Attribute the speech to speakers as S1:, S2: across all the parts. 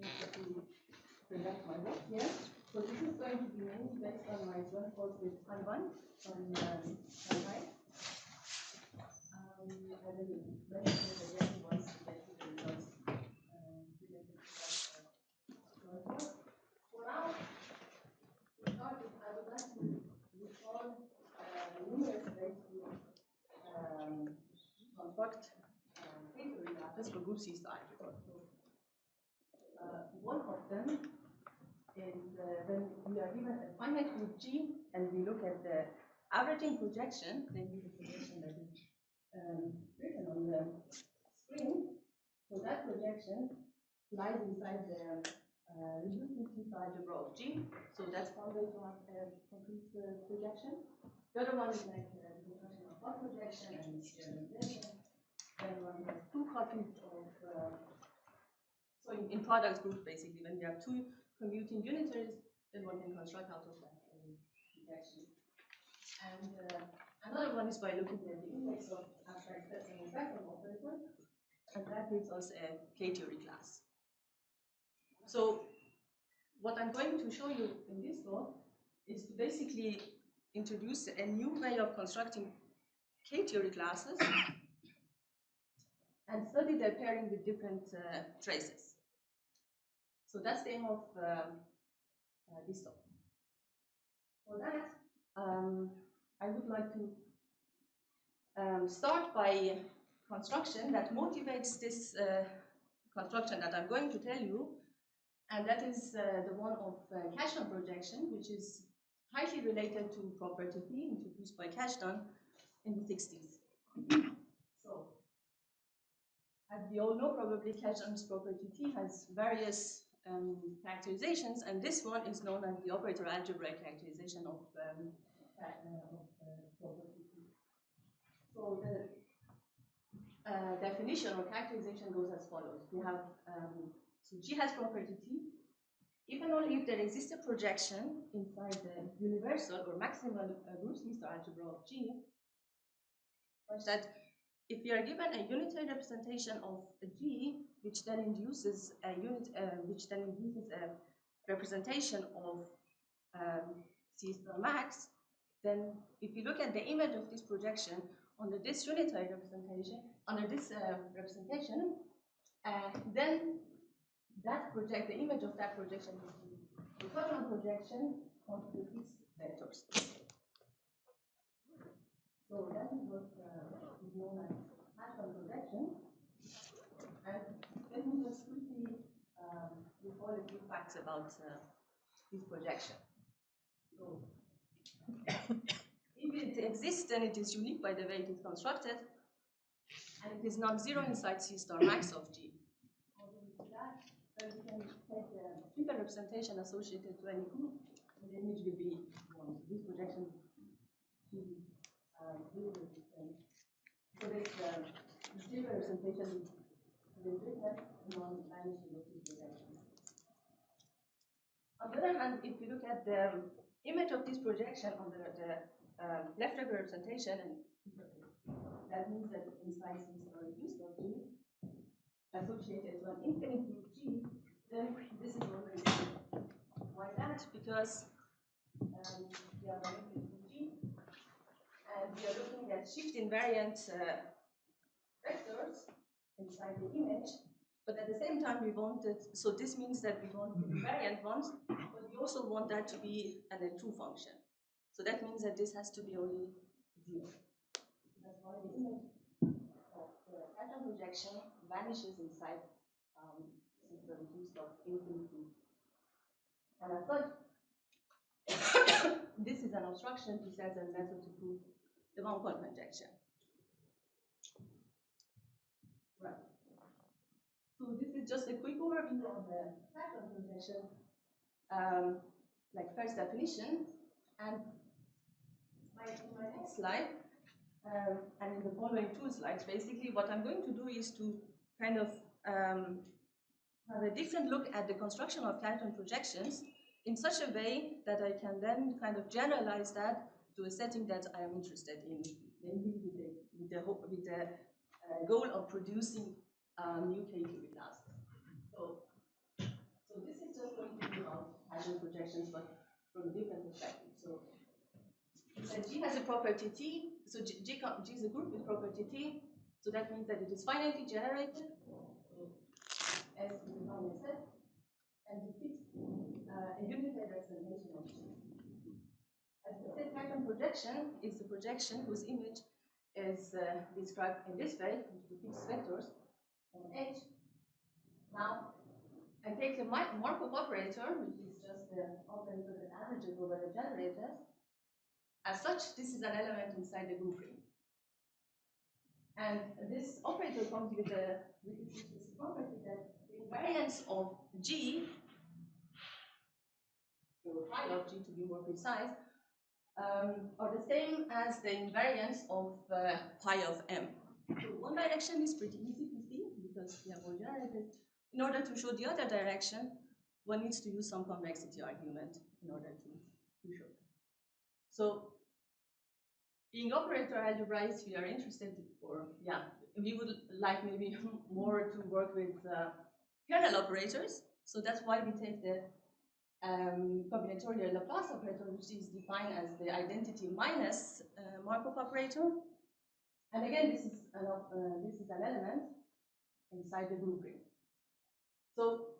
S1: to present my work here. So this is going to be mainly based on my joint work with Taiwan from Shanghai. I will mention it again once we get to the results related to that joint work. For now, to start with, I would like to recall numerous ways to construct theory matters for group C star algebra. One of them is when we are given a finite group G and we look at the averaging projection, namely the projection that is written on the screen. So that projection lies inside the reducing C star algebra of G. So that's one way to have a complete projection. The other one is like the construction of one projection and serialization. Then one has two copies of so in product group, basically, when we have two commuting unitaries, then one can construct out of that projection. And another one is by looking at the index of abstract sets and spectrum operator, and that gives us a K-theory class. So what I'm going to show you in this talk is to basically introduce a new way of constructing K-theory classes and study their pairing with different traces. So that's the aim of this talk. For that, I would like to start by construction that motivates this construction that I'm going to tell you, and that is the one of Kazhdan projection, which is highly related to property T introduced by Kazhdan in the 60s. So, as we all know, probably Kazhdan's property T has various characterizations, and this one is known as the operator algebraic characterization of property T. So the definition or characterization goes as follows. We have so G has property T, even only if there exists a projection inside the universal or maximal group C star algebra of G, such that if we are given a unitary representation of a G, which then induces a representation of C star max, then if you look at the image of this projection under this unitary representation, then the image of that projection will be the total projection of these vectors. So that is what is known as Kazhdan projection. And let me just quickly recall a few facts about this projection. So, if it exists, then it is unique by the way it is constructed, and it is non-zero inside C star max of G. Then we can take the trivial representation associated to any group, and the image will be one. This projection will be so this trivial representation is written non-vanishing of this projection. On the other hand, if you look at the image of this projection on the left representation, and that means that inside C star reduced of G associated to an infinite group G, then this is already true. Why that? Because we have an infinite group G, and we are looking at shift invariant vectors inside the image, but at the same time we wanted, so this means that we want the invariant ones, but we also want that to be an L2 function. So that means that this has to be only 0. That's why the image of the Kazhdan projection vanishes inside the reduced of infinite groups. And as such, this is an obstruction to set a method to prove the Baum-Connes conjecture. Right. So this is just a quick overview of the Kazhdan projection, like first definition, and in my next slide, and in the following two slides, basically what I'm going to do is to kind of have a different look at the construction of Kazhdan projections in such a way that I can then kind of generalize that to a setting that I am interested in, mainly with the goal of producing new K-theory classes. So averaging projections, but from a different perspective. So G has a property T, so G is a group with property T, so that means that it is finitely generated. So S is a finite set, and it fits a unitary representation of G. As the set pattern projection is the projection whose image is described in this way, the fixed vectors on H. Now, I take the Markov operator, which is just the operator that averages over the generators. As such, this is an element inside the group ring. And this operator comes with this property that the invariance of G, or phi of G to be more precise, are the same as the invariance of pi of M. So one direction is pretty easy to see because we have all generators. In order to show the other direction, one needs to use some convexity argument in order to show. So, being operator algebraists, we are interested, we would like maybe more to work with kernel operators. So that's why we take the combinatorial Laplace operator, which is defined as the identity minus Markov operator. And again, this is an element inside the group ring. So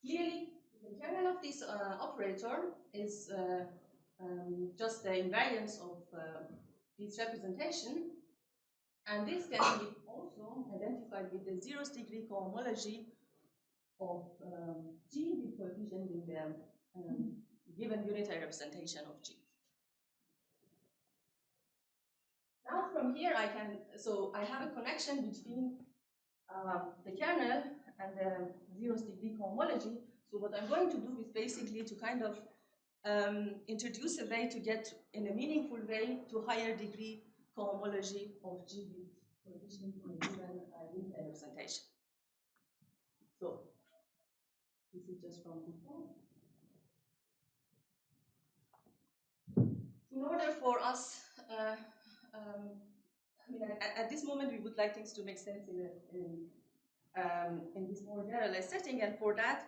S1: clearly, the kernel of this operator is just the invariance of this representation, and this can be also identified with the 0th degree cohomology of G with coefficient in the given unitary representation of G. Now from here I have a connection between the kernel and the 0th degree cohomology. So what I'm going to do is basically to kind of introduce a way to get in a meaningful way to higher degree cohomology of G with coefficient in a given unitary representation. So this is just from before. In order for us, at this moment we would like things to make sense in this more generalized setting, and for that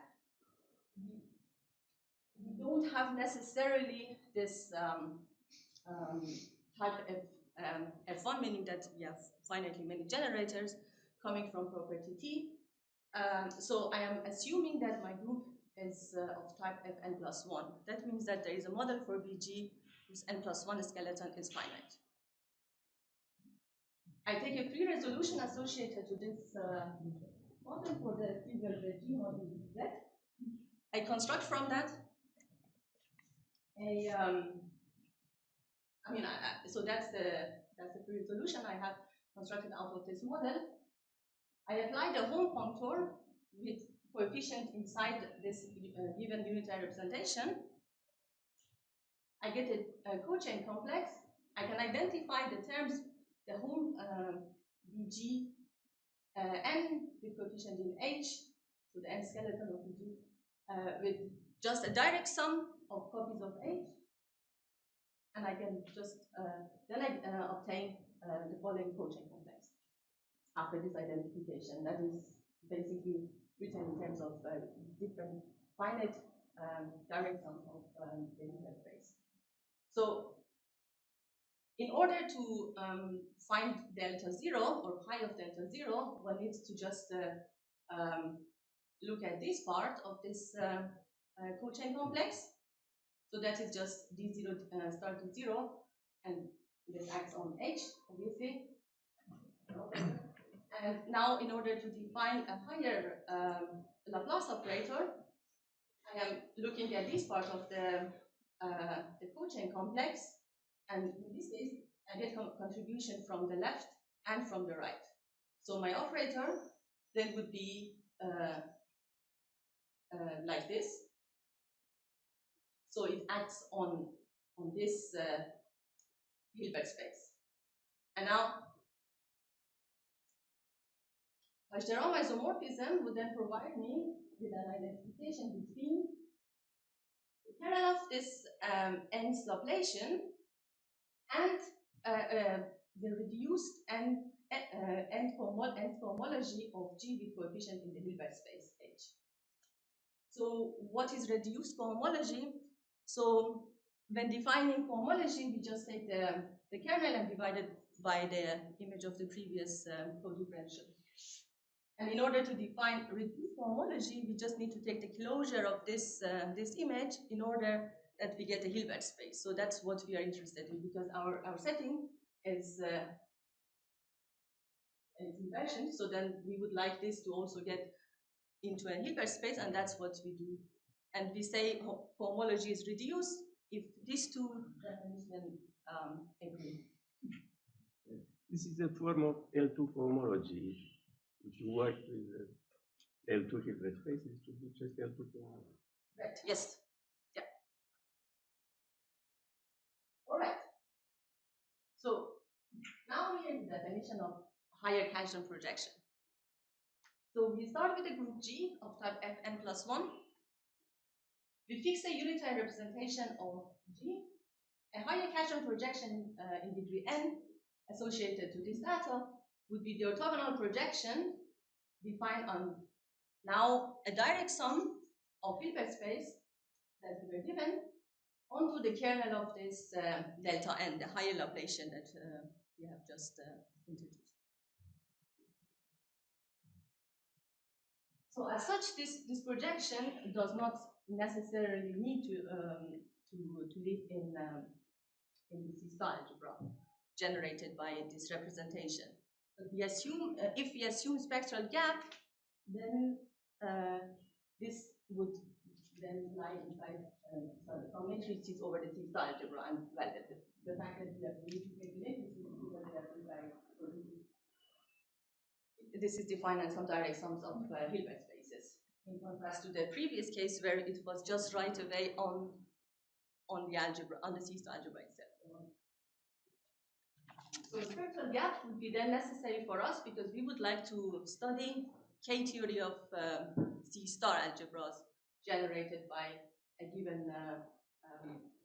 S1: we don't have necessarily this type of F1, meaning that we have finitely many generators coming from property T. So I am assuming that my group is of type Fn plus 1. That means that there is a model for BG whose n plus 1 skeleton is finite. I take a free resolution associated to this model for the trivial G model Z. I construct from that a so that's the free resolution I have constructed out of this model. I apply the home contour with coefficient inside this given unitary representation. I get a cochain complex. I can identify the terms, the home BG n with coefficient in H, so the n skeleton of BG, with just a direct sum of copies of H. And I can just, then I obtain the following cochain complex after this identification. That is basically written in terms of different finite direct sum of the unit space. So in order to find delta 0 or pi of delta 0, one needs to just look at this part of this cochain complex. So that is just D0 start to 0, and this acts on H, obviously. And now, in order to define a higher Laplace operator, I am looking at this part of the cochain complex, and in this case, I get contribution from the left and from the right. So my operator then would be like this. So it acts on this Hilbert space. And now, Hausdorff isomorphism would then provide me with an identification between the kernel of this nth Laplacian and the reduced nth cohomology of G with coefficient in the Hilbert space H. So what is reduced cohomology? So when defining cohomology, we just take the kernel and divide it by the image of the previous codifferential. And in order to define reduced cohomology, we just need to take the closure of this, this image in order that we get a Hilbert space. So that's what we are interested in, because our setting is inversion. So then we would like this to also get into a Hilbert space, and that's what we do. And we say cohomology is reduced if these two definitions agree.
S2: This is a form of L2 cohomology. If you work with L2 Hilbert space, it should be just L2 cohomology.
S1: Right. Yes. Yeah. All right. So now here is the definition of higher Kazhdan projection. So we start with a group G of type Fn plus 1. We fix a unitary representation of G. A higher Kazhdan projection in degree n associated to this data would be the orthogonal projection defined on now a direct sum of Hilbert space that we were given onto the kernel of this delta n, the higher Laplacian that we have just introduced. So as such, this projection does not necessarily need to live in the C-star algebra generated by this representation. But we assume, if we assume spectral gap, then this would then lie inside some matrices over the C-star algebra, and well, the fact that we have need to calculate this would be that we have to this is defined as some direct sums of Hilbert spaces, in contrast to the previous case where it was just right away on the algebra, on the C-star algebra itself. So spectral gap would be then necessary for us because we would like to study K-theory of C-star algebras generated by a given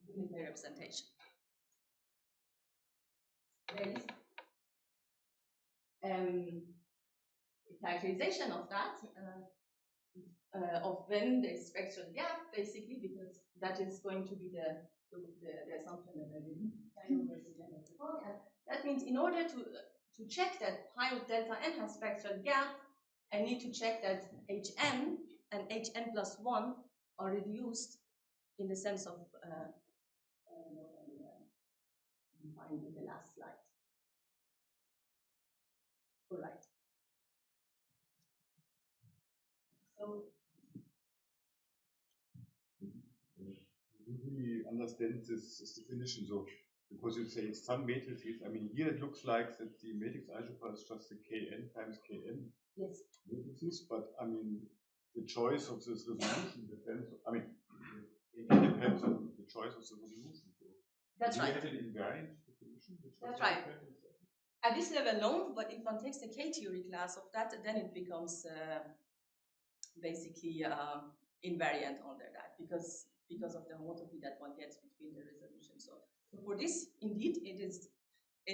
S1: unitary representation. There is a characterization of that, of when there is spectral gap, basically, because that is going to be the assumption that I will and that means in order to check that pi of delta n has spectral gap, I need to check that Hn and Hn plus 1 are reduced in the sense of what I defined in the last slide. All right. So
S3: you really understand this definition, so because you say some matrices. I mean, here it looks like that the matrix algebra is just the Kn times Kn matrices, but I mean, the choice of this resolution depends. I mean, it depends on the choice of the resolution. So
S1: that's right.
S3: You have an invariant definition.
S1: That's right. At this level, no, but if one takes the K-theory class of that, then it becomes basically invariant under that because of the homotopy that one gets between the resolution. So for this, indeed, it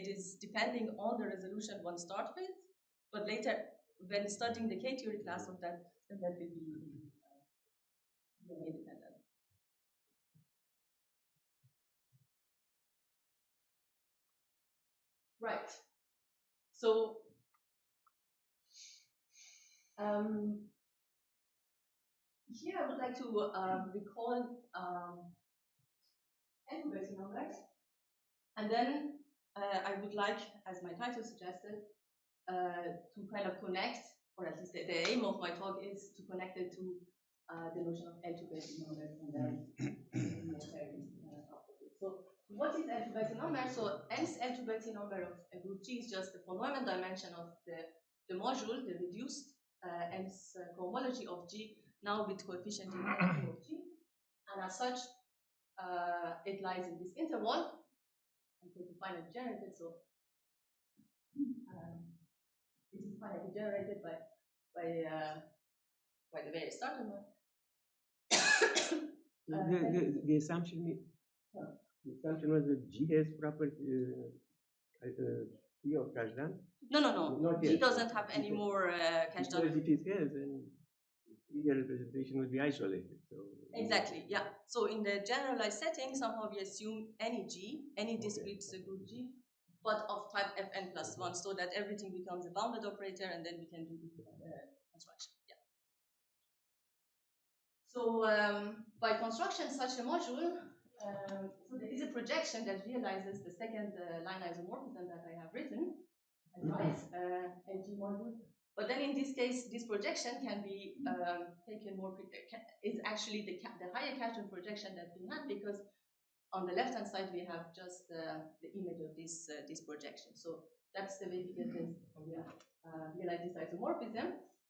S1: is depending on the resolution one starts with, but later, when studying the K-theory class of that, then that will be independent. Right. So here I would like to recall Betti numbers, and then I would like, as my title suggested, to kind of connect, or at least the aim of my talk is to connect it to the notion of Betti numbers, and then so what is Betti number? So nth Betti number of a group G is just the von Neumann dimension of the module, the reduced nth cohomology of G, now with coefficient in of G, and as such, it lies in this interval. I'm going to find it generated, so this is finally generated by the various starting one.
S2: The assumption was that G has property P of Kazhdan.
S1: No. G doesn't have any more Kazhdan.
S2: Because if it has, then the representation will be isolated. So
S1: exactly, yeah. So in the generalized setting, somehow we assume any G, any discrete group G, but of type Fn+1, so that everything becomes a bounded operator, and then we can do the construction. Yeah. So by construction such a module, so there is a projection that realizes the second line isomorphism that I have written, as NG module. But then in this case, this projection can be taken more, is actually the higher Kazhdan projection that we had, because on the left-hand side we have just the image of this projection. So that's the way we get this, realize this isomorphism.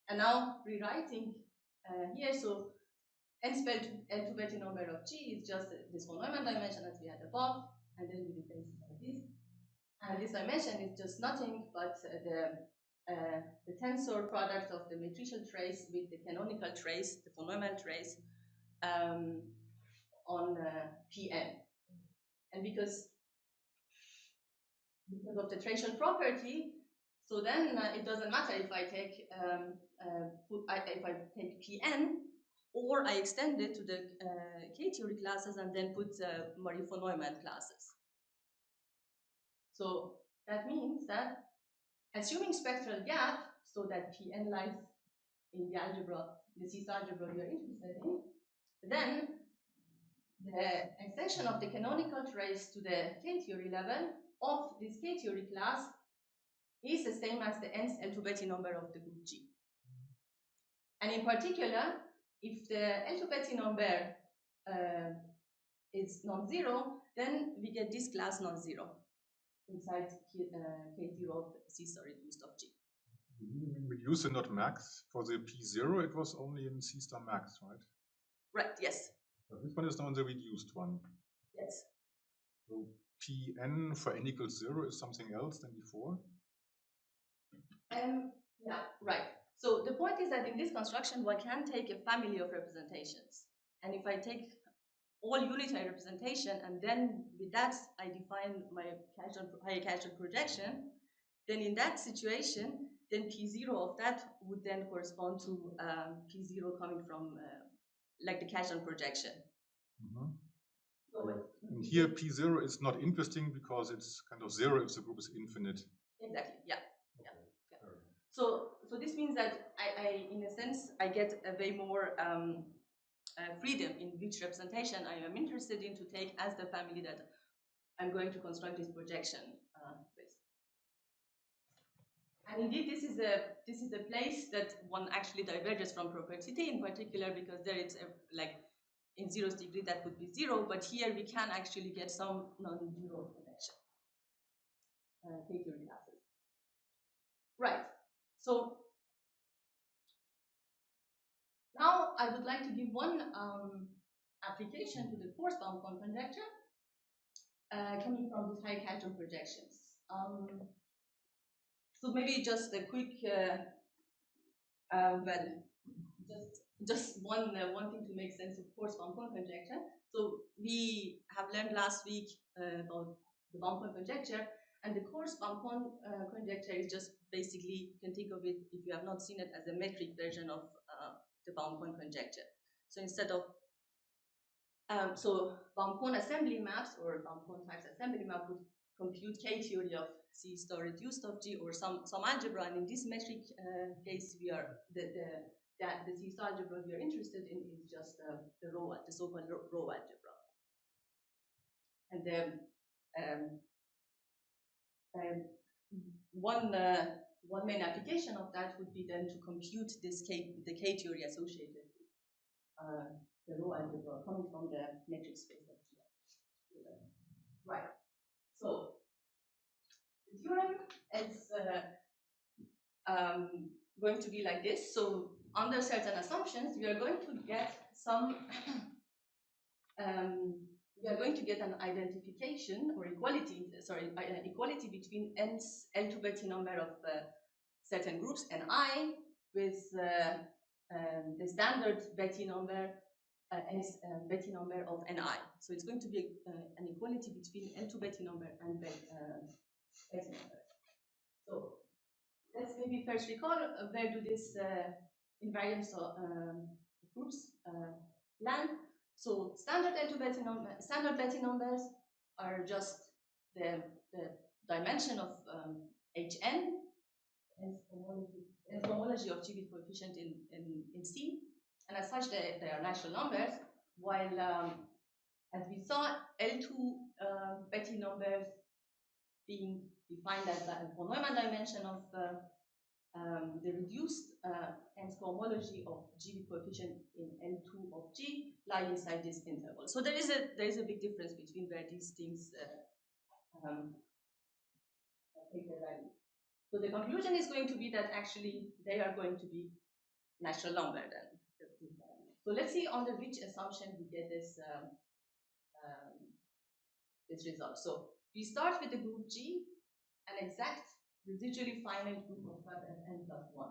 S1: And now rewriting here, so n spelled L2 Betti number of G is just this von Neumann dimension that we had above, and then we replace it like this. And this dimension is just nothing but the tensor product of the matricial trace with the canonical trace, the von Neumann trace, on Pn. And because of the tracial property, so then it doesn't matter if I take if I take Pn, or I extend it to the K-theory classes and then put Marie von Neumann classes. So that means that assuming spectral gap, so that Pn lies in the algebra, the C-star algebra we are interested in, then the extension of the canonical trace to the K-theory level of this K-theory class is the same as the nth L2 Betti number of the group G. And in particular, if the L2 Betti number is non-zero, then we get this class non-zero inside K0 of C-star reduced of G.
S3: Reduce and not max. For the P0, it was only in C-star max, right?
S1: Right, yes.
S3: So this one is now the reduced one.
S1: Yes.
S3: So Pn for n equals 0 is something else than before?
S1: Yeah, right. So the point is that in this construction, one can take a family of representations. And if I take all unitary representation, and then with that, I define my higher Kazhdan projection, then in that situation, then P0 of that would then correspond to P0 coming from like the Kazhdan projection.
S3: Mm-hmm. And here P0 is not interesting because it's kind of 0 if the group is infinite.
S1: Exactly, yeah. So this means that I in a sense, I get a way more freedom in which representation I am interested in to take as the family that I'm going to construct this projection with. And indeed, this is a place that one actually diverges from property T in particular, because there it's like in 0th degree that would be 0, but here we can actually get some non-zero projection. K-theory classes. Right. So now I would like to give one application to the coarse Baum-Connes conjecture coming from these high Kazhdan projections. So maybe just a quick, just one thing to make sense of coarse Baum-Connes conjecture. So we have learned last week about the Baum-Connes conjecture, and the coarse Baum-Connes conjecture is just basically, you can think of it, if you have not seen it, as a metric version of the Baum-Connes conjecture. So instead of so Baum-Connes assembly maps or Baum-Connes types assembly map would compute K-theory of C-star reduced of G or some algebra, and in this metric case, we are the C-star algebra we are interested in is just the so-called row algebra. And one main application of that would be then to compute this the K-theory associated with the row algebra coming from the metric space of G. Right. So the theorem is going to be like this. So under certain assumptions, we are going to get some we are going to get an identification or equality, equality between n's L2 Betti number of certain groups and I with the standard Betti number Betti number of Ni. So it's going to be an equality between L2 Betti number and Betti number. So let's maybe first recall where do this invariant groups land. So standard L2 Betti numbers are just the dimension of Hn and homology of G with coefficient in C, and as such they are natural numbers. While as we saw, L2 Betti numbers being defined as the von Neumann dimension of the reduced nth cohomology of G with coefficient in L2 of G lie inside this interval. So there is a big difference between where these things take their value. So the conclusion is going to be that actually they are going to be natural number then. So let's see under which assumption we get this this result. So we start with the group G, an exact residually finite group of n plus 1.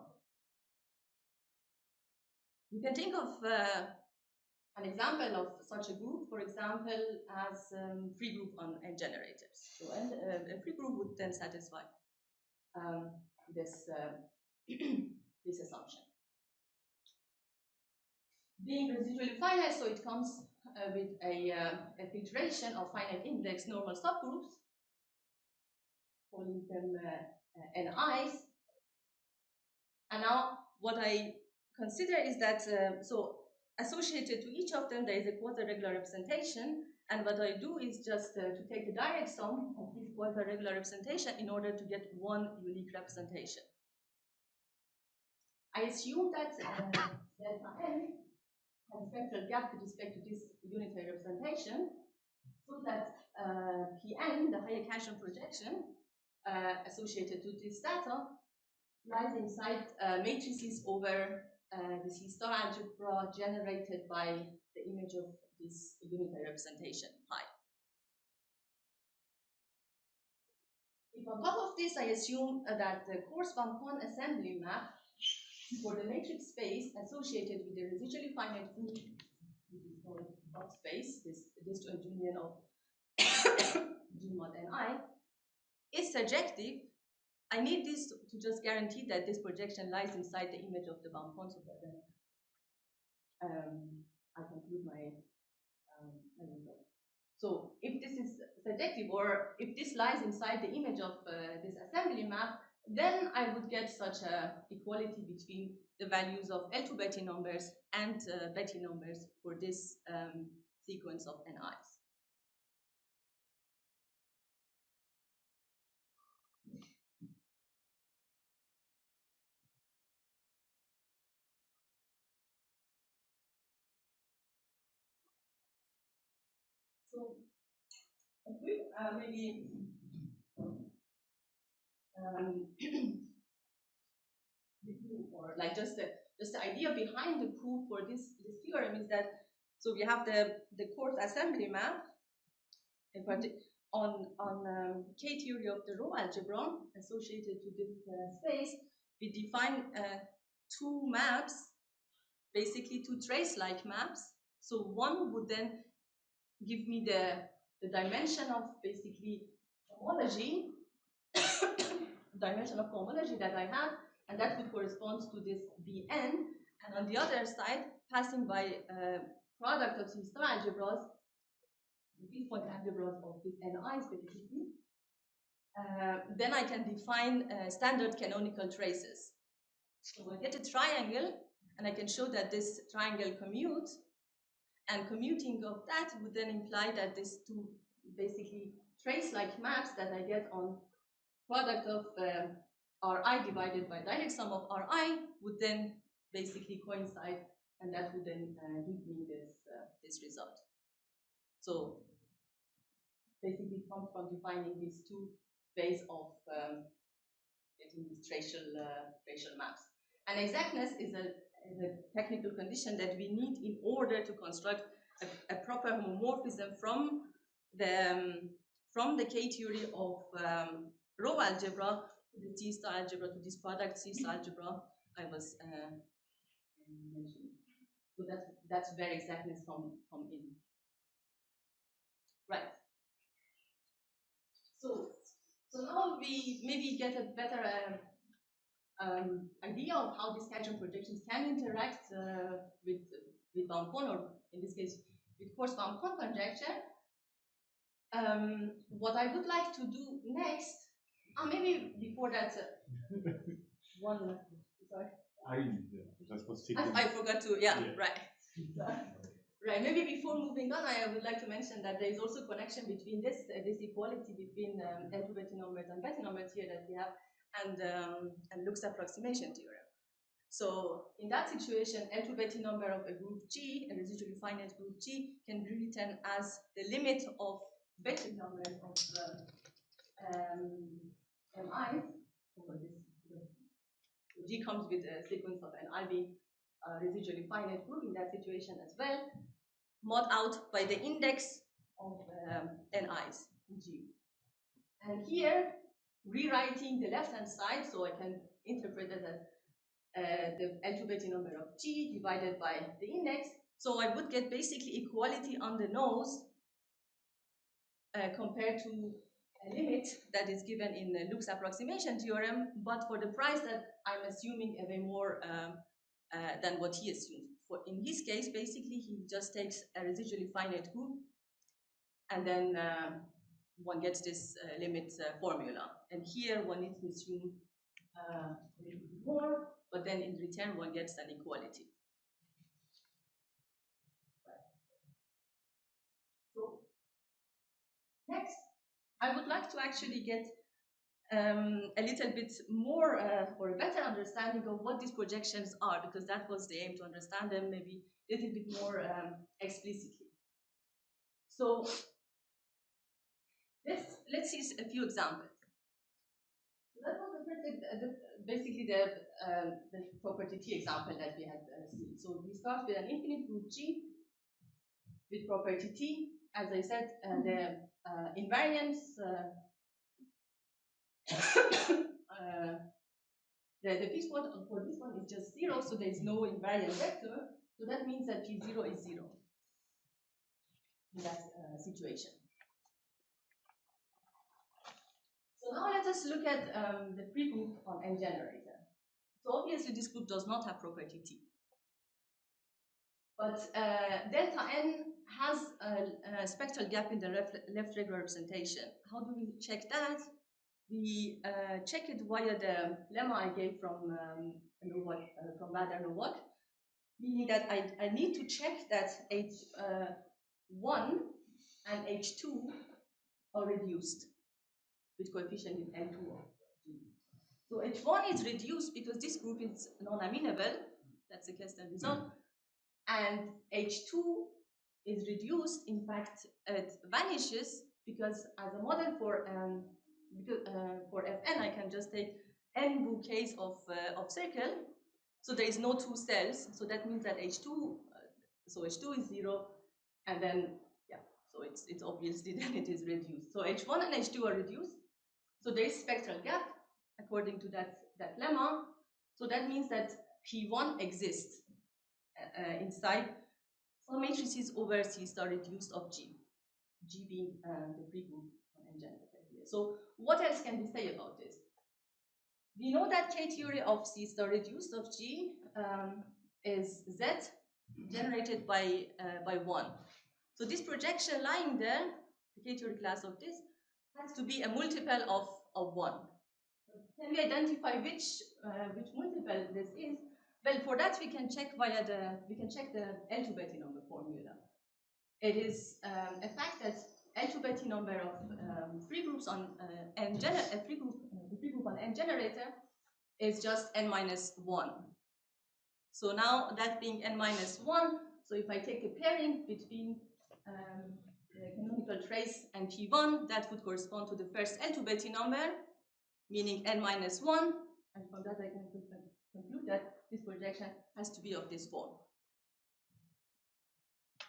S1: You can think of an example of such a group, for example, as free group on n generators. So a free group would then satisfy this this assumption. Being residually finite, so it comes with a filtration of finite index normal subgroups, calling them NIs. And now what I consider is that, so associated to each of them, there is a quasi-regular representation. And what I do is just to take the direct sum of this quasi-regular representation in order to get one unique representation. I assume that delta n has spectral gap with respect to this unitary representation, so that Pn, the Hayek-Hanschen projection, associated to this data, lies inside matrices over the C-star algebra generated by the image of this unitary representation, pi. If on top of this, I assume that the coarse Baum-Connes assembly map for the matrix space associated with the residually finite group, which is called dot space, this disjoint union of G mod Ni, is surjective. I need this to just guarantee that this projection lies inside the image of the Baum-Connes, so that then I conclude my result. So if this is surjective, or if this lies inside the image of this assembly map, then I would get such a equality between the values of L2 Betti numbers and Betti numbers for this sequence of NIs. So maybe or like just the idea behind the proof for this theorem is that, so we have the coarse assembly map in particular on K theory of the row algebra associated to this space. We define two maps, basically two trace-like maps. So one would then give me the dimension of basically homology, dimension of homology that I have, and that would correspond to this Bn. And on the other side, passing by product of C-star algebras, these point algebras of these NIs basically, then I can define standard canonical traces. So I get a triangle, and I can show that this triangle commutes, and commuting of that would then imply that these two basically trace-like maps that I get on product of Ri divided by direct sum of Ri would then basically coincide, and that would then give me this result. So basically it comes from defining these two ways of getting these tracial maps. And exactness is a technical condition that we need in order to construct a proper homomorphism from the K theory of row algebra to the C-star algebra to this product C-star algebra I was mentioning. So that's where exactness come in. Right. So now we maybe get a better idea of how these Kazhdan projections can interact with Baum-Connes, or in this case, with coarse Baum-Connes conjecture. What I would like to do next, maybe before that, one, sorry.
S3: I
S1: forgot to, right. Right, maybe before moving on, I would like to mention that there is also a connection between this equality between L2 Betti numbers and Betti numbers here that we have, and Luke's approximation theorem. So in that situation, L2 Betti number of a group G, a residually finite group G, can be written as the limit of Betti numbers of MI over this. So G comes with a sequence of an IB residually finite group in that situation as well, mod out by the index of NIs in G. And here, rewriting the left-hand side, so I can interpret it as the L2 Betti number of G divided by the index. So I would get basically equality on the nose compared to a limit that is given in Luke's approximation theorem, but for the price that I'm assuming a way more than what he assumed. For in his case, basically, he just takes a residually finite group, and then one gets this limit formula. And here, one needs to assume a little bit more, but then in return, one gets an equality. So next, I would like to actually get a little bit more or a better understanding of what these projections are, because that was the aim, to understand them maybe a little bit more explicitly. So let's see a few examples. So that was the first, basically the property T example that we had seen. So we start with an infinite group G with property T. As I said, the invariance the fixed point for this one is just 0, so there is no invariant vector. So that means that G0 is 0 in that situation. So now let us look at the free group on N generator. So obviously this group does not have property T. But delta N has a spectral gap in the left regular representation. How do we check that? We check it via the lemma I gave from from Bader-Nowak, meaning that I need to check that H1 and H2 are reduced with coefficient in N2 of G. So H1 is reduced because this group is non-amenable, that's the Kazhdan result, and H2 is reduced. In fact, it vanishes because as a model for Fn, I can just take n bouquets of circle, so there is no two cells. So that means that H2, so H2 is 0, and then so it's obviously then it is reduced. So H1 and H2 are reduced. So there is spectral gap according to that lemma. So that means that P1 exists inside some matrices over C star reduced of G. G being the free group on N generator here. So what else can we say about this? We know that K-theory of C star reduced of G is Z generated by 1. So this projection lying there, the K-theory class of this, has to be a multiple of 1. Can we identify which multiple this is? Well, for that we can check the L2 Betti number formula. It is a fact that L2 Betti number of free groups on the free group on N generator is just n minus 1. So now that being n minus 1, so if I take a pairing between the canonical trace and P1, that would correspond to the first L2 Betti number, meaning n minus 1, and from that I can conclude that this projection has to be of this form.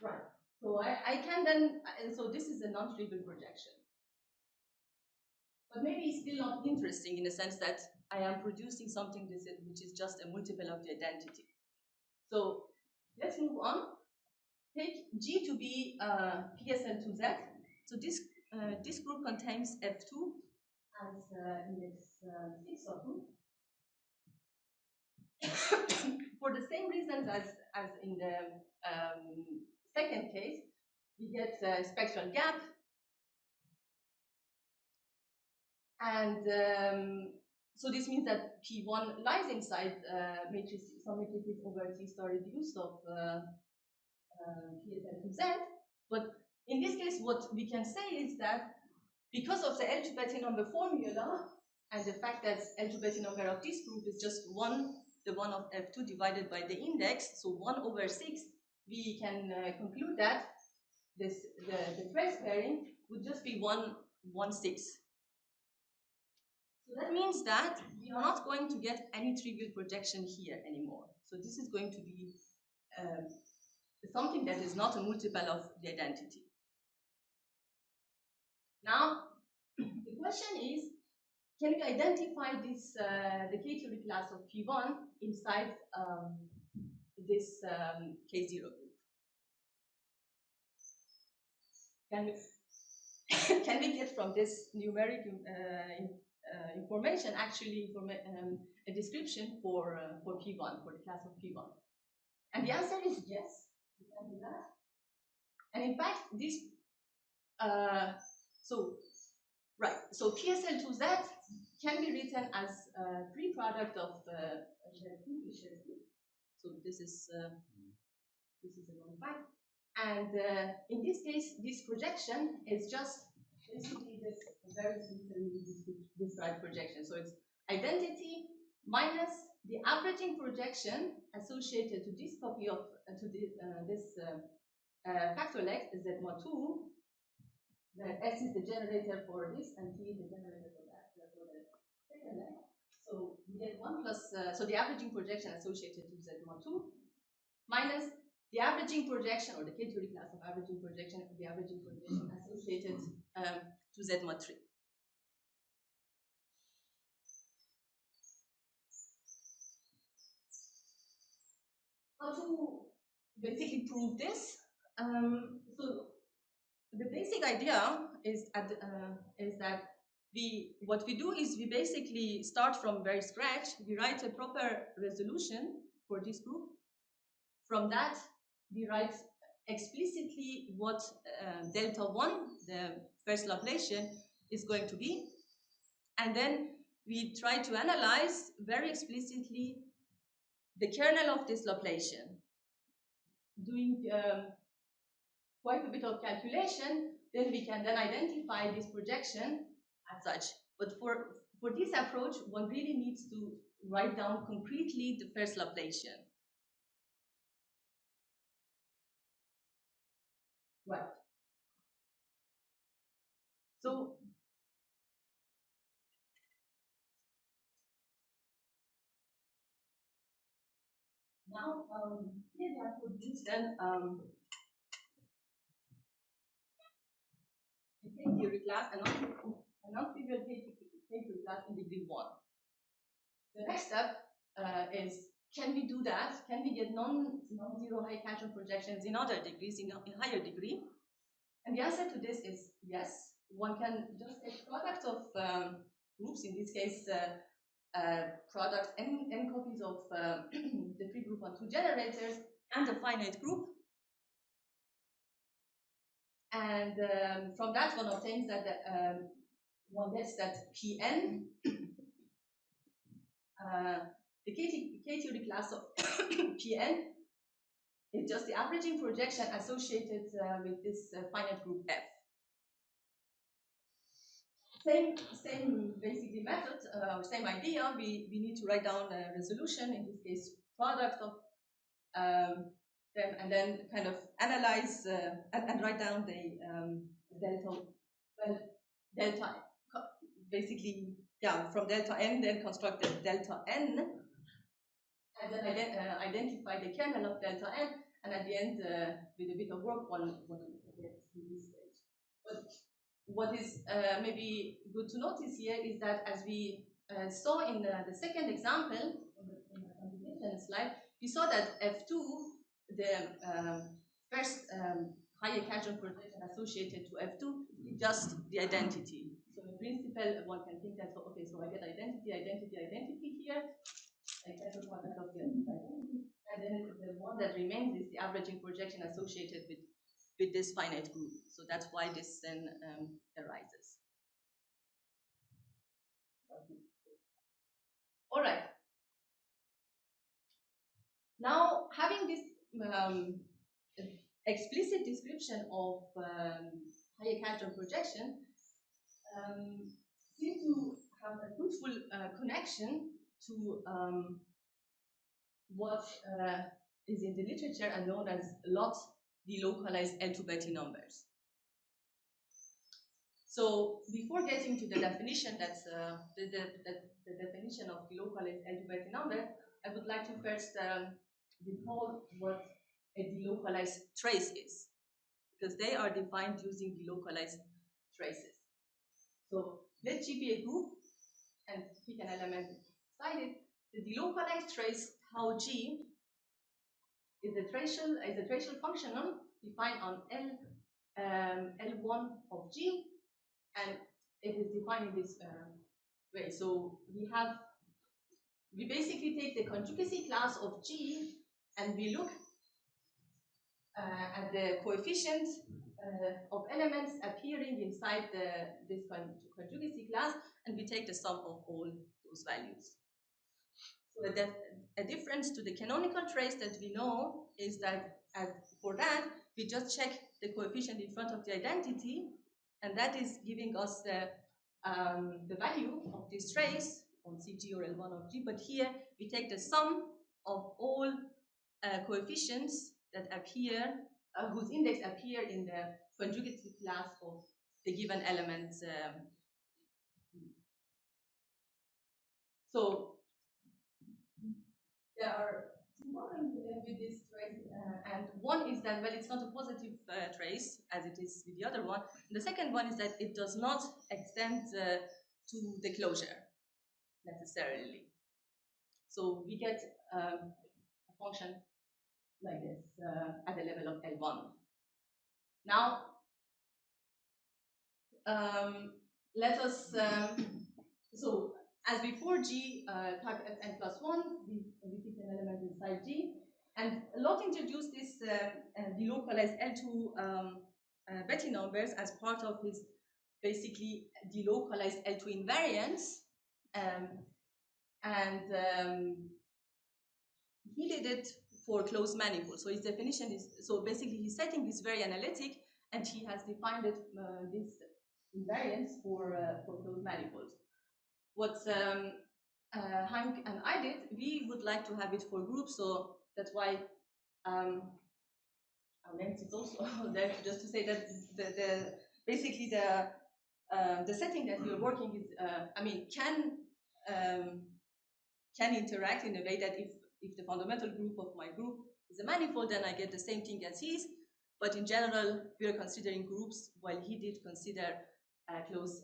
S1: Right. So I can then, so this is a non-trivial projection. But maybe it's still not interesting in the sense that I am producing something which is just a multiple of the identity. So let's move on. Take G to be PSL2Z. So this group contains F2 as index 6 of group. for the same reasons as in the second case, we get a spectral gap. And so this means that P1 lies inside some matrices over T star reduced of PSL to Z. But in this case, what we can say is that because of the L2 Betti number formula and the fact that L2 Betti number of this group is just 1, the one of F2 divided by the index, so 1 over 6, we can conclude that the trace pairing would just be 1, 1, 6. So that means that we are not going to get any trivial projection here anymore. So this is going to be something that is not a multiple of the identity. Now, the question is, can we identify this the K-theory class of P1 inside this K0 group? Can we get from this numeric information actually a description for P1, for the class of P1? And the answer is yes, we can do that. And in fact, this so PSL2Z can be written as a pre-product of Z2, so this is a known fact. And in this case, this projection is just basically this very simply described projection. So it's identity minus the averaging projection associated to this copy of this factor leg Z mod 2. The S is the generator for this, and T is the generator for that, for the second leg. So we get 1 plus, so the averaging projection associated to Z mod 2 minus the averaging projection, or the K-theory class of averaging projection, the averaging projection associated to Z mod 3. How to basically prove this? So the basic idea is that what we do is we basically start from very scratch. We write a proper resolution for this group. From that, we write explicitly what delta 1, the first Laplacian, is going to be. And then we try to analyze very explicitly the kernel of this Laplacian. Doing quite a bit of calculation, then we can then identify this projection as such. But for this approach, one really needs to write down concretely the first Laplacian. Right. So now here we have produced then a K-theory class, a non-trivial K-theory class in degree 1. The next step is, can we do that? Can we get non-zero high Kazhdan projections in other degrees, in higher degree? And the answer to this is yes. One can just take product of groups, in this case, product n copies of the free group on 2 generators and a finite group. And from that, one obtains that one gets that Pn, the K-theory class of Pn is just the averaging projection associated with this finite group F. Same basically method, same idea. We need to write down a resolution, in this case, product of them, and then kind of analyze and write down the delta, basically, yeah, from delta n, then construct the delta n, and then identify the kernel of delta n, and at the end, with a bit of work, one gets to this stage. But what is maybe good to notice here is that, as we saw in the second example, in the computation slide, we saw that F2, the first higher Kazhdan projection associated to F2, is just the identity. So in principle, one can think that, okay, so I get identity here, excess product of the identity. And then the one that remains is the averaging projection associated with this finite group. So that's why this then arises. All right. Now, having this explicit description of Hayek-Kazhdan projection seems to have a fruitful connection to what is in the literature and known as lot delocalized L2 Betti numbers. So before getting to the definition, that's the definition of delocalized L2 Betti number, I would like to first recall what a delocalized trace is, because they are defined using delocalized traces. So let G be a group and pick an element inside it. The delocalized trace tau G is a tracial functional defined on L1 of G, and it is defined in this way. So we basically take the conjugacy class of G and we look at the coefficients of elements appearing inside this conjugacy class, and we take the sum of all those values. So a difference to the canonical trace that we know is that for that, we just check the coefficient in front of the identity, and that is giving us the value of this trace on CG or L1 of G. But here, we take the sum of all coefficients that appear, whose index appear in the conjugacy class of the given elements. So there are two problems with this trace, and one is that, well, it's not a positive trace as it is with the other one. And the second one is that it does not extend to the closure necessarily. So we get a function like this at the level of L1. Now, let us, so as before G type Fn plus 1, we pick an element inside G, and Lot introduced this delocalized L2 Betti numbers as part of his basically delocalized L2 invariance, he did it for closed manifolds. So his definition is, so basically his setting is very analytic, and he has defined it, this invariance for closed manifolds. What Hank and I did, we would like to have it for groups, so that's why our length is also there, just to say that basically the setting that we're working is, I mean, can interact in a way that if the fundamental group of my group is a manifold, then I get the same thing as his. But in general, we are considering groups, while he did consider closed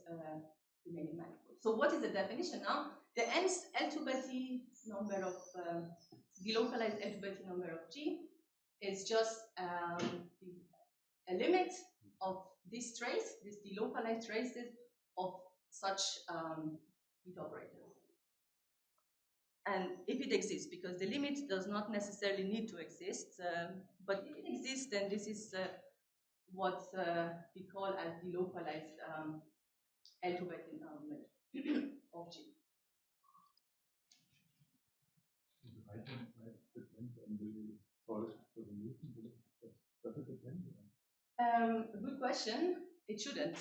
S1: remaining manifolds. So what is the definition now? The nth L2 Betti number of delocalized L2 Betti number of G is just a limit of this trace, this delocalized traces of such heat operator. And if it exists, because the limit does not necessarily need to exist, but if it exists, then this is what we call as delocalized L2 Betti number of G. Good question. It shouldn't.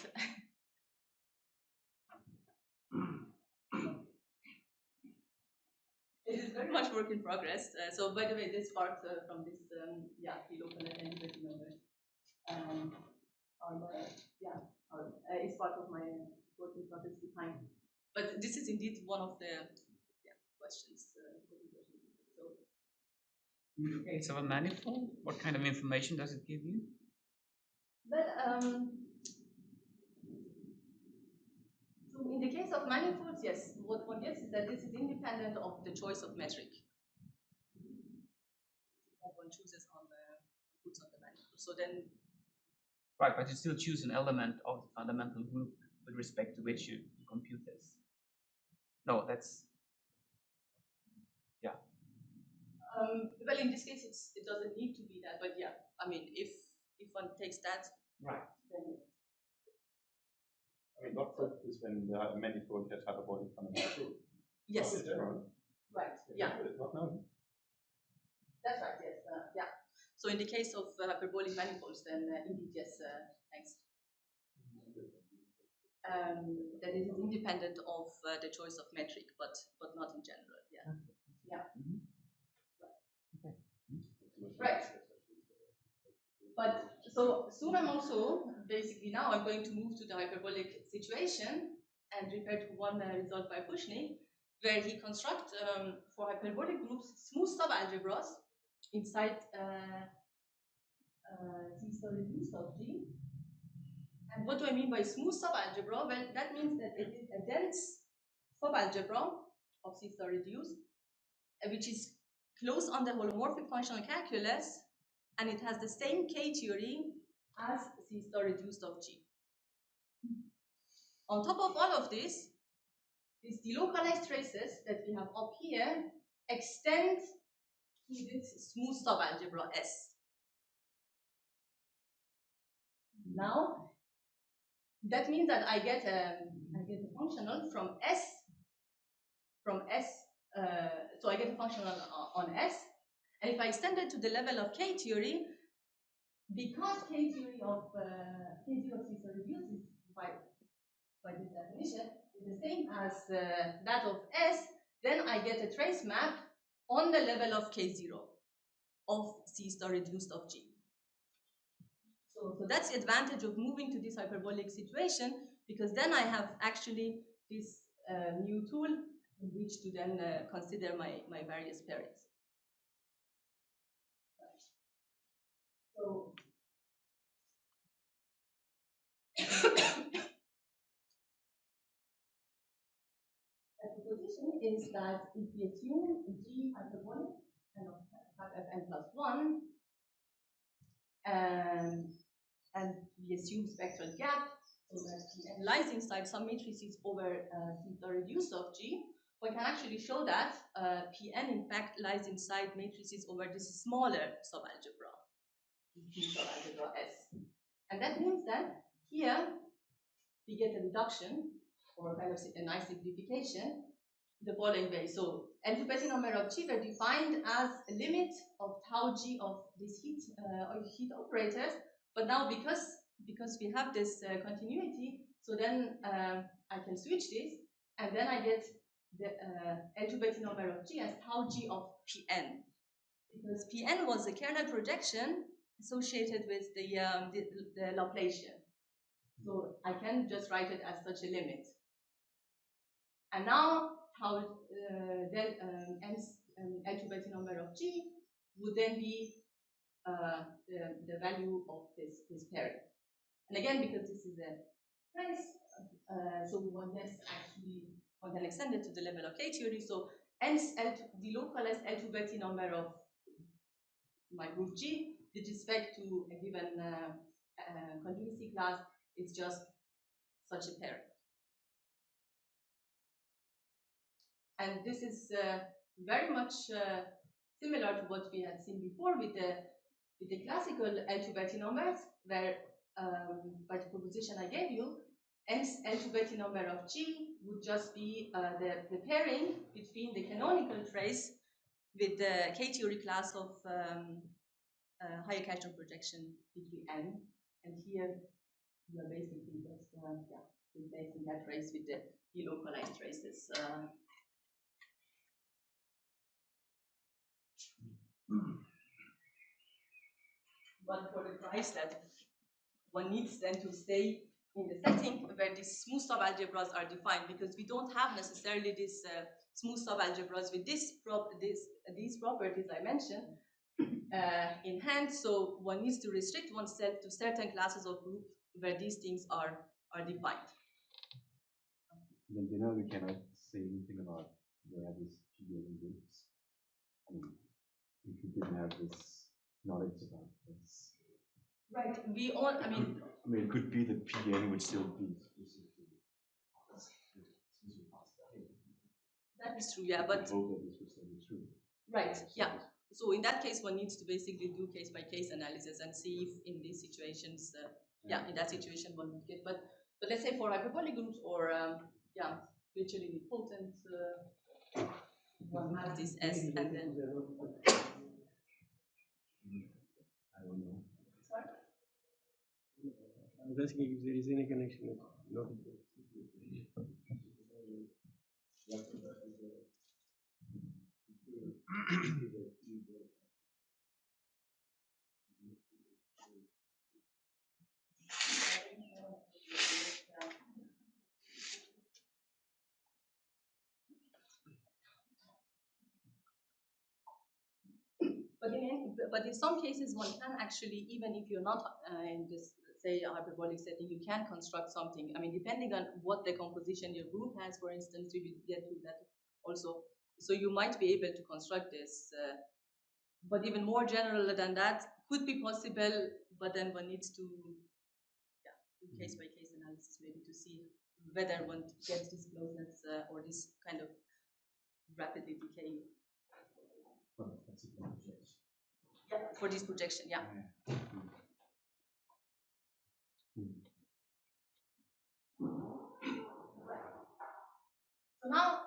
S1: It is very much work in progress. So, by the way, this part from this, delocalized L2 Betti numbers, it's part of my work in progress behind. But this is indeed one of the questions.
S4: In the case of a manifold, what kind of information does it give you?
S1: But so in the case of manifolds, yes, what one gets is that this is independent of the choice of metric that one chooses on the puts on the manifold. So then,
S4: right, but you still choose an element of the fundamental group with respect to which you compute this. No, that's, yeah.
S1: Well, in this case, it doesn't need to be that, but yeah, I mean, if one takes that,
S3: right,
S1: then
S3: I mean, what proof is when the manifold has hyperbolic fundamental?
S1: yes,
S3: In general.
S1: right, yeah,
S3: It's not known.
S1: that's right, yes, yeah. So in the case of hyperbolic manifolds, then indeed, yes, thanks. That is independent of the choice of metric, but not in general, yeah. Yeah. Right. But so soon I'm also, basically now I'm going to move to the hyperbolic situation and refer to one result by Pushnik, where he constructs for hyperbolic groups smooth subalgebras inside C reduced of G. And what do I mean by smooth subalgebra? Well, that means that it is a dense subalgebra of C reduced, which is closed on the holomorphic functional calculus, and it has the same K-theory as C reduced of G. On top of all of this, these delocalized traces that we have up here extend to this smooth subalgebra S. Now, that means that I get a functional from S, so I get a functional on S, and if I extend it to the level of K-theory, because K-theory of K0 of C reduced is by this definition is the same as that of S, then I get a trace map on the level of K0 of C reduced of G. So that's the advantage of moving to this hyperbolic situation, because then I have actually this new tool in which to then consider my various pairings. So the proposition is that if we assume G hyperbolic and of Fn plus 1, and we assume spectral gap, so that Pn lies inside some matrices over the reduced of G, we can actually show that Pn in fact lies inside matrices over this smaller subalgebra, subalgebra S. And that means that here we get a reduction, or kind of a nice simplification, the following way. So L2 Betti number of G were defined as a limit of tau G of these heat operators, but now because we have this continuity, so then I can switch this, and then I get the L2 Betti number of G as tau G of Pn, because Pn was the kernel projection associated with the Laplacian. So I can just write it as such a limit. And now how n's L2 Betti number of G would then be the value of this pairing. And again, because this is a trace, so one can extend it to the level of K-theory. So n's delocalized L2 Betti number of my group G with respect to a given conjugacy class is just such a pairing. And this is very much similar to what we had seen before with the classical L2 Betti numbers, where by the proposition I gave you, n's L2 Betti number of G would just be the pairing between the canonical trace with the K-theory class of higher Kazhdan projection degree n, and here we are basically just replacing that trace with the delocalized traces. But for the price that one needs then to stay in the setting where these smooth subalgebras are defined, because we don't have necessarily these smooth subalgebras with these properties I mentioned in hand, so one needs to restrict oneself to certain classes of groups where these things are defined.
S5: Then generally we cannot say anything about where this PN groups. I mean, if you didn't have this knowledge about this.
S1: Right. We all. I mean,
S5: it could be that PN would still be.
S1: That is true. Yeah, but.
S5: I hope that this would still be true.
S1: Right. Yeah. so in that case, one needs to basically do case-by-case analysis and see if in these situations, in that situation one would get. But let's say for hyperbolic groups or virtually nilpotent, one has this S and then.
S5: I don't know.
S1: Sorry?
S2: I was asking if there is any connection with not. But in some cases, one can actually, even if you're not in this, say, hyperbolic setting, you can construct something. I mean, depending on what the composition your group has, for instance, we will get to that also. So you might be able to construct this. But even more general than that could be possible, but then one needs to do case-by-case analysis maybe to see whether one gets this closeness or this kind of rapidly decaying. Yeah, for this projection, yeah. So now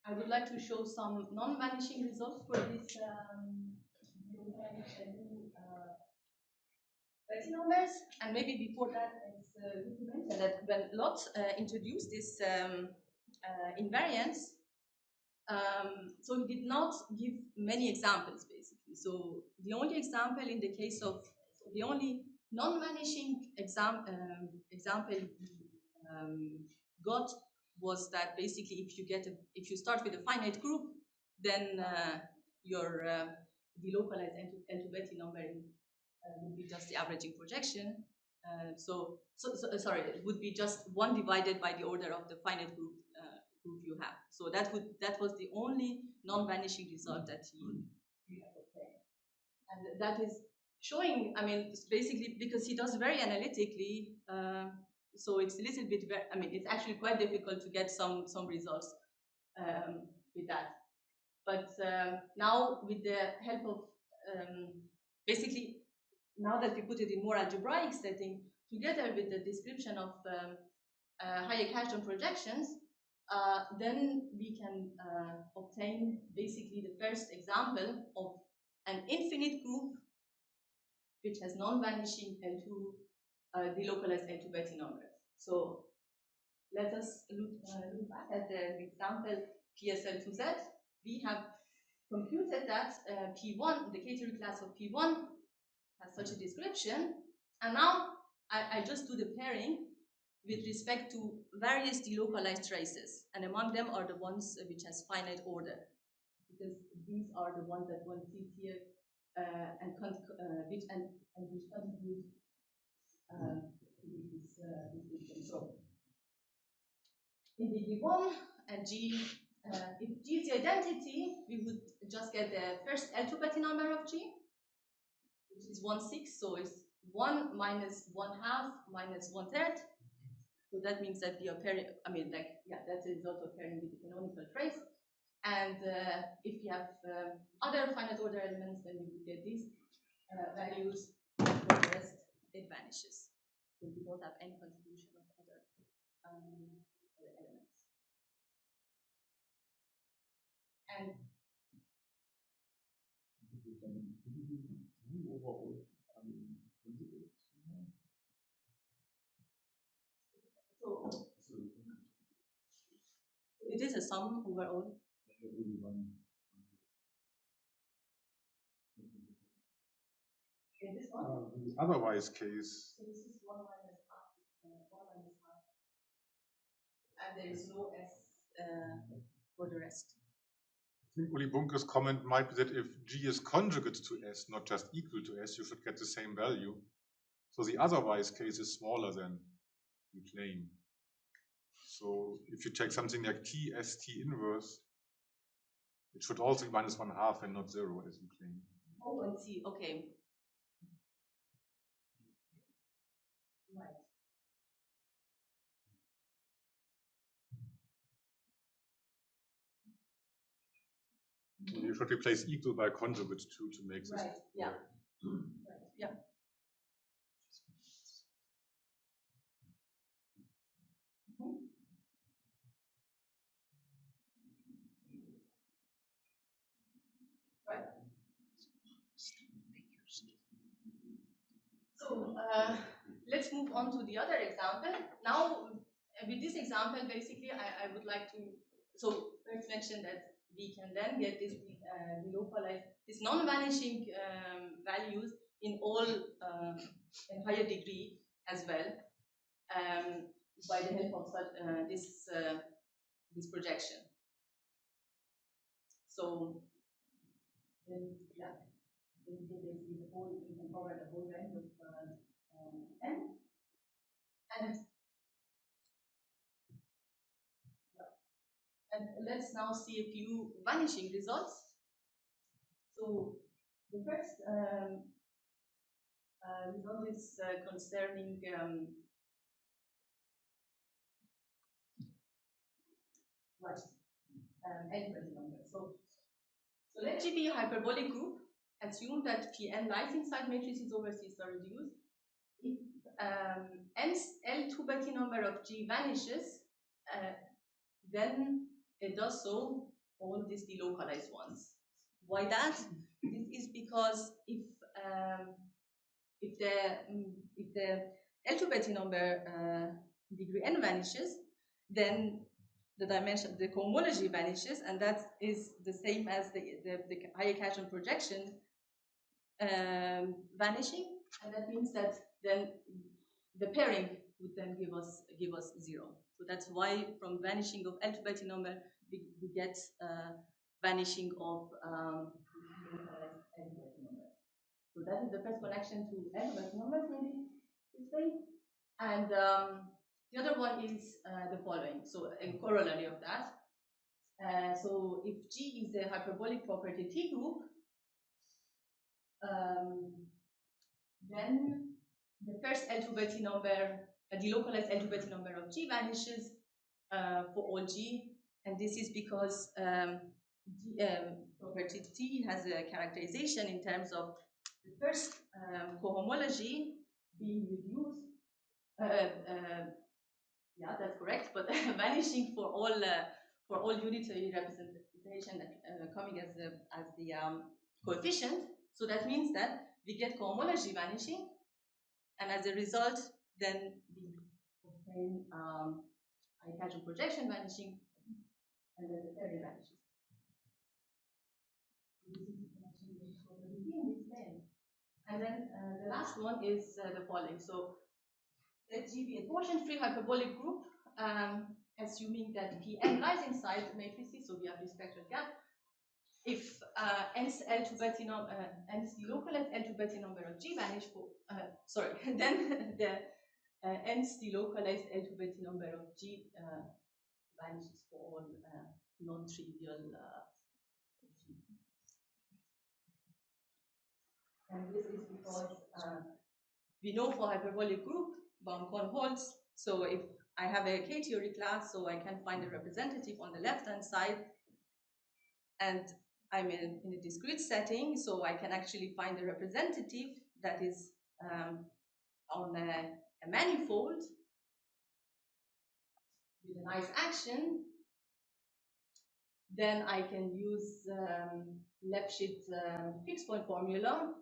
S2: I would like to show some non-vanishing results for this Betti numbers. And maybe before that, it's good to mention that when Lotz introduced this invariance, so he did not give many examples, basically. So the only example in the case of, the only non-vanishing example got was that basically if you start with a finite group, then your delocalized N2 Betti number would be just the averaging projection. Sorry, it would be just 1 divided by the order of the finite group you have. So that was the only non-vanishing result that he had obtained. And that is showing, I mean, it's basically because he does very analytically, so it's a little bit, it's actually quite difficult to get some results with that. But now with the help of, basically, now that we put it in more algebraic setting, together with the description of Hayek-Kazhdan projections, then we can obtain basically the first example of an infinite group which has non-vanishing L2 delocalized L2 Betti numbers. So let us look back at the example PSL2Z. We have computed that P1, the K3 class of P1 has such a description, and now I just do the pairing with respect to various delocalized traces, and among them are the ones which has finite order, because these are the ones that one sees here and which contribute to this. So in the G1 and G, if G is the identity, we would just get the first L2 Betti number of G, which is 1/6, so it's 1 minus 1/2 minus 1/3. So that means that we are pairing, that's a result of pairing with the canonical trace. And if you have other finite order elements, then we will get these values, and for the rest, it vanishes. So we don't have any contribution of other elements. And so it is a sum overall. In this one?
S3: In the otherwise case.
S1: So this is 1 minus half, 1 minus half. And there is no S for the rest.
S3: I think Uli Bunke's comment might be that if G is conjugate to S, not just equal to S, you should get the same value. So the otherwise case is smaller than you claim. So if you take something like T, S, T inverse, it should also be minus 1/2 and not 0 as you claim.
S1: Oh, and see, okay. Right.
S3: You should replace equal by conjugate too to make this.
S2: Right. Yeah.
S3: work.
S2: Right. Yeah. Right. So let's move on to the other example. Now, with this example, basically, I would like to first mention that we can then get this delocalized, this non-vanishing values in all in higher degree as well, by the help of such, this projection. So then, yeah. We can cover the whole range of n. And let's now see a few vanishing results. So the first result is concerning n-Betti number. So let G be a hyperbolic group. Assume that Pn lies inside matrices over C are reduced. If n's L2 Betti number of G vanishes, then it does so all these delocalized ones. Why that? This is because if the L2 Betti number degree n vanishes, then the dimension, the cohomology vanishes, and that is the same as the higher Kazhdan projection vanishing, and that means that then the pairing would then give us 0. So that's why from vanishing of L2 Betti number we get vanishing of L2 Betti number. So that is the first connection to L2 Betti numbers, maybe this way. And the other one is the following. So a corollary of that. So if G is a hyperbolic property T group, then the first L2 Betti number, a delocalized L2 Betti number of G vanishes for all G, and this is because property T has a characterization in terms of the first cohomology being reduced. Yeah, that's correct, but vanishing for all unitary representation coming as the coefficient. So that means that we get cohomology vanishing, and as a result, then we obtain high Kazhdan projection vanishing, and then the pairing vanishes. And then the last one is the following. So let G be a torsion-free hyperbolic group, assuming that Pn lies inside matrices, so we have this spectral gap. If n's L2 Betti number, n's delocalized L2 Betti number of G vanish for, then the n's delocalized L2 Betti number of G vanishes for all non-trivial G. And this is because we know for hyperbolic group, Baum-Connes holds. So if I have a K-theory class, so I can find a representative on the left-hand side, and I'm in a discrete setting, so I can actually find a representative that is on a manifold with a nice action. Then I can use Lipschitz fixed point formula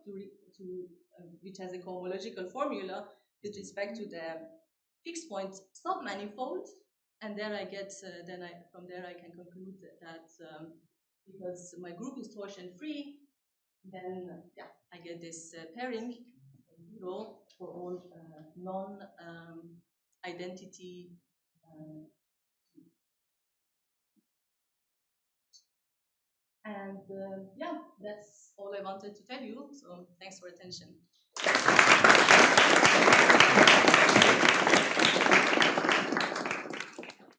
S2: which has a cohomological formula with respect to the fixed point submanifold, and then I get from there I can conclude that because my group is torsion free, then yeah, I get this pairing 0 for all non-identity. And yeah, that's all I wanted to tell you. So thanks for attention.